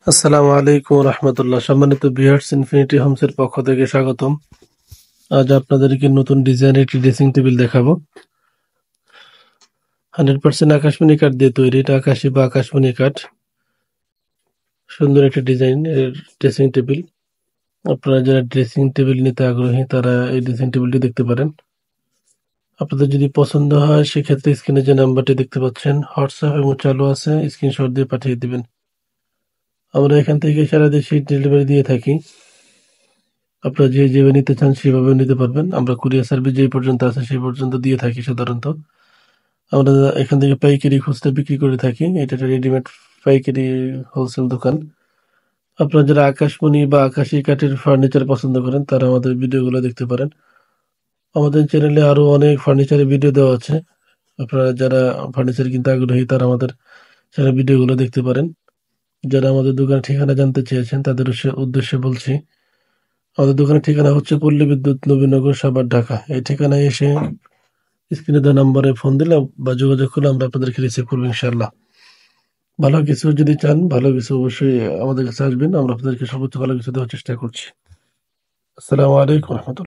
আসসালামু আলাইকুম রহমতুল্লাহ। সম্মানিত ভিউয়ার্স, ইনফিনিটি হোমস এর পক্ষ থেকে স্বাগতম। আজ আপনাদেরকে নতুন ডিজাইনের একটি ড্রেসিং টেবিল দেখাবো। 100% আকাশমণি কাঠ দিয়ে তৈরি। এটা আকাশি বা আকাশমণি কাঠ। সুন্দর একটা ডিজাইন এর ড্রেসিং টেবিল। আপনারা যারা ড্রেসিং টেবিল নিতে আগ্রহী তারা এই ড্রেসিং টেবিলটি দেখতে পারেন। আপনাদের যদি পছন্দ হয় সেক্ষেত্রে স্ক্রিনে যে নাম্বারটি দেখতে পাচ্ছেন হোয়াটসঅ্যাপ এবং চালু আছে, স্ক্রিনশট দিয়ে পাঠিয়ে দিবেন। আমরা এখান থেকে সারা দেশে ডেলিভারি দিয়ে থাকি। আপনারা যেভাবে নিতে চান সেভাবে নিতে পারবেন। আমরা কুরিয়ার সার্ভিস যেই পর্যন্ত আছে সেই পর্যন্ত দিয়ে থাকি সাধারণত। আমরা এখান থেকে পাইকারি খুচরা বিক্রি করে থাকি। এটা একটা রেডিমেড পাইকারি হোলসেল দোকান। আপনারা যারা আকাশমণি বা আকাশি কাঠের ফার্নিচার পছন্দ করেন তারা আমাদের ভিডিওগুলো দেখতে পারেন। আমাদের চ্যানেলে আরো অনেক ফার্নিচারের ভিডিও দেওয়া আছে। আপনারা যারা ফার্নিচার কিনতে আগ্রহী তারা আমাদের চ্যানেল ভিডিওগুলো দেখতে পারেন। যারা আমাদের দোকানের ঠিকানা জানতে চেয়েছেন তাদের উদ্দেশ্যে বলছি, আমাদের দোকানের ঠিকানা হচ্ছে পল্লী বিদ্যুৎ, নবীনগর, সাভার, ঢাকা। এই ঠিকানায় এসে স্ক্রিনে দেওয়া নম্বরে ফোন দিলে বা যোগাযোগ করলে আমরা আপনাদেরকে রিসিভ করবো ইনশাআল্লাহ। ভালো কিছু যদি চান, ভালো কিছু অবশ্যই আমাদের কাছে আসবেন। আমরা আপনাদেরকে সর্বোচ্চ ভালো কিছু দেওয়ার চেষ্টা করছি। আসসালামু আলাইকুম রহমতুল্লাহ।